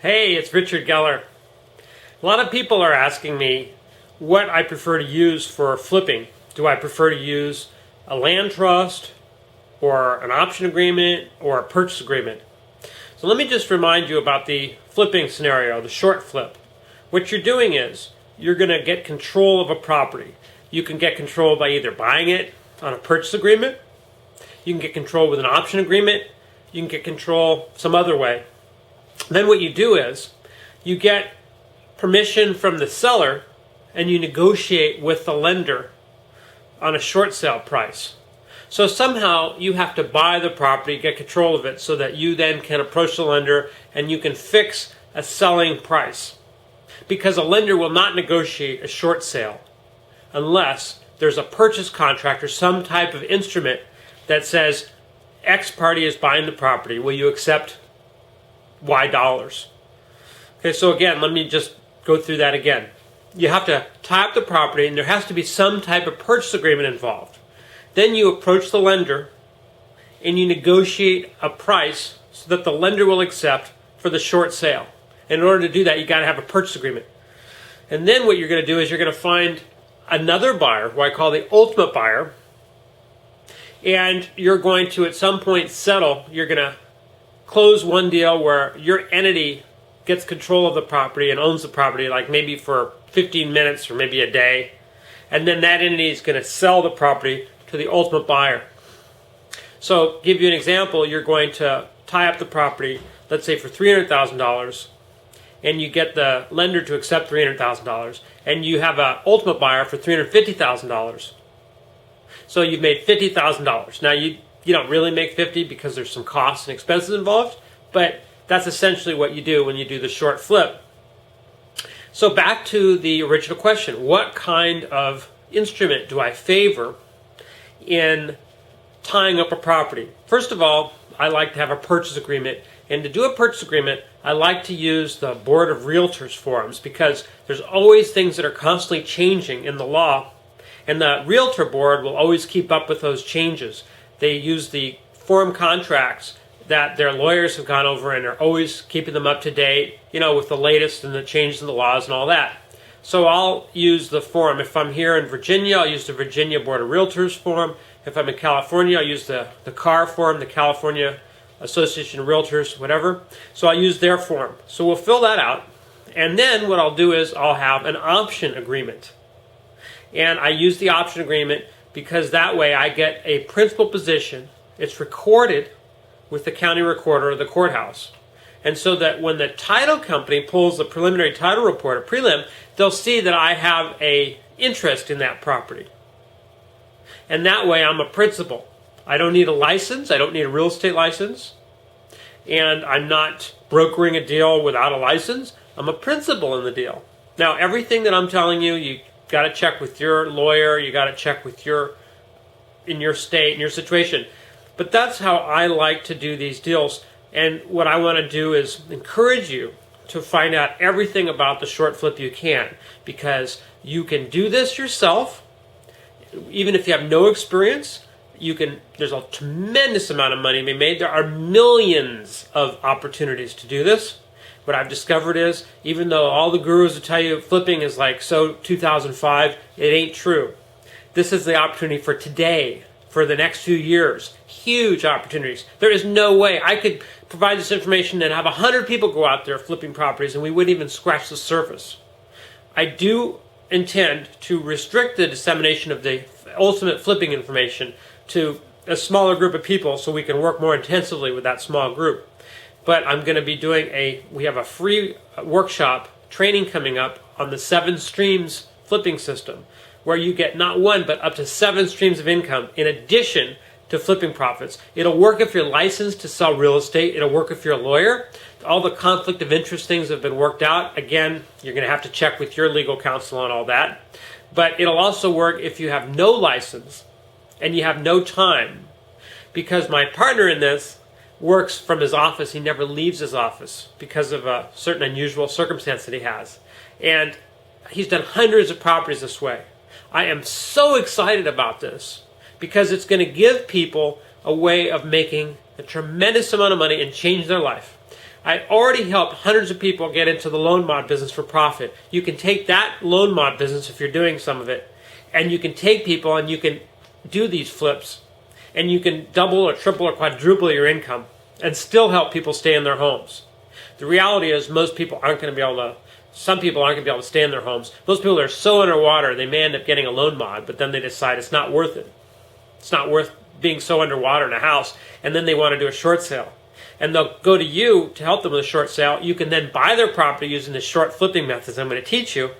Hey, it's Richard Geller. A lot of people are asking me what I prefer to use for flipping. Do I prefer to use a land trust or an option agreement or a purchase agreement? So let me just remind you about the flipping scenario, the short flip. What you're doing is you're going to get control of a property. You can get control by either buying it on a purchase agreement, you can get control with an option agreement, you can get control some other way. Then what you do is you get permission from the seller and you negotiate with the lender on a short sale price. So somehow you have to buy the property, get control of it, so that you then can approach the lender and you can fix a selling price. Because a lender will not negotiate a short sale unless there's a purchase contract or some type of instrument that says X party is buying the property. Will you accept Y dollars? Okay, so again, let me just go through that again. You have to tie up the property and there has to be some type of purchase agreement involved. Then you approach the lender and you negotiate a price so that the lender will accept for the short sale. And in order to do that, you got to have a purchase agreement. And then what you're going to do is you're going to find another buyer, who I call the ultimate buyer, and you're going to at some point settle. You're going to close one deal where your entity gets control of the property and owns the property, like maybe for 15 minutes or maybe a day. And then that entity is going to sell the property to the ultimate buyer. So, give you an example, you're going to tie up the property, let's say for $300,000, and you get the lender to accept $300,000, and you have an ultimate buyer for $350,000. So you've made $50,000. Now you don't really make 50 because there's some costs and expenses involved, but that's essentially what you do when you do the short flip. So back to the original question, what kind of instrument do I favor in tying up a property? First of all, I like to have a purchase agreement. And to do a purchase agreement, I like to use the Board of Realtors forms because there's always things that are constantly changing in the law. And the Realtor Board will always keep up with those changes. They use the form contracts that their lawyers have gone over and are always keeping them up to date, with the latest and the changes in the laws and all that. So I'll use the form. If I'm here in Virginia, I'll use the Virginia Board of Realtors form. If I'm in California, I'll use the CAR form, the California Association of Realtors, whatever. So I'll use their form. So we'll fill that out. And then what I'll do is I'll have an option agreement. And I use the option agreement because that way I get a principal position. It's recorded with the county recorder or the courthouse. And so that when the title company pulls the preliminary title report, a prelim, they'll see that I have an interest in that property. And that way I'm a principal. I don't need a license. I don't need a real estate license. And I'm not brokering a deal without a license. I'm a principal in the deal. Now, everything that I'm telling you, you got to check with your lawyer. You got to check with in your state, in your situation. But that's how I like to do these deals. And what I want to do is encourage you to find out everything about the short flip you can. Because you can do this yourself. Even if you have no experience, there's a tremendous amount of money to be made. There are millions of opportunities to do this. What I've discovered is, even though all the gurus will tell you flipping is like 2005, it ain't true. This is the opportunity for today, for the next few years. Huge opportunities. There is no way I could provide this information and have 100 people go out there flipping properties and we wouldn't even scratch the surface. I do intend to restrict the dissemination of the ultimate flipping information to a smaller group of people so we can work more intensively with that small group. But I'm going to be doing we have a free workshop training coming up on the 7 streams flipping system, where you get not one, but up to 7 streams of income in addition to flipping profits. It'll work if you're licensed to sell real estate. It'll work if you're a lawyer. All the conflict of interest things have been worked out. Again, you're going to have to check with your legal counsel on all that. But it'll also work if you have no license and you have no time, because my partner in this works from his office. He never leaves his office because of a certain unusual circumstance that he has. And he's done hundreds of properties this way. I am so excited about this because it's going to give people a way of making a tremendous amount of money and change their life. I already helped hundreds of people get into the loan mod business for profit. You can take that loan mod business, if you're doing some of it, and you can take people and you can do these flips, and you can double or triple or quadruple your income and still help people stay in their homes. The reality is most people aren't going to be able to, some people aren't going to be able to stay in their homes. Most people are so underwater, they may end up getting a loan mod, but then they decide it's not worth it. It's not worth being so underwater in a house, and then they want to do a short sale. And they'll go to you to help them with a short sale. You can then buy their property using the short flipping methods I'm going to teach you.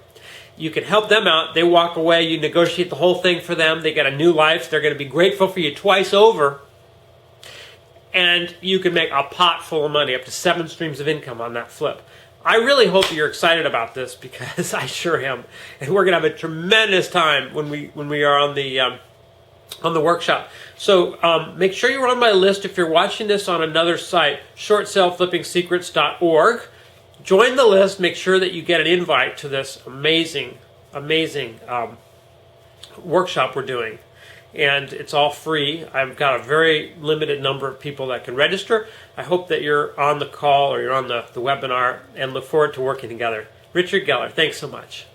You can help them out. They walk away. You negotiate the whole thing for them. They get a new life. They're going to be grateful for you twice over. And you can make a pot full of money, up to 7 streams of income on that flip. I really hope you're excited about this, because I sure am. And we're going to have a tremendous time when we are on the workshop. So make sure you're on my list if you're watching this on another site, shortsaleflippingsecrets.org. Join the list. Make sure that you get an invite to this amazing workshop we're doing. And it's all free. I've got a very limited number of people that can register. I hope that you're on the call or you're on the webinar, and look forward to working together. Richard Geller, thanks so much.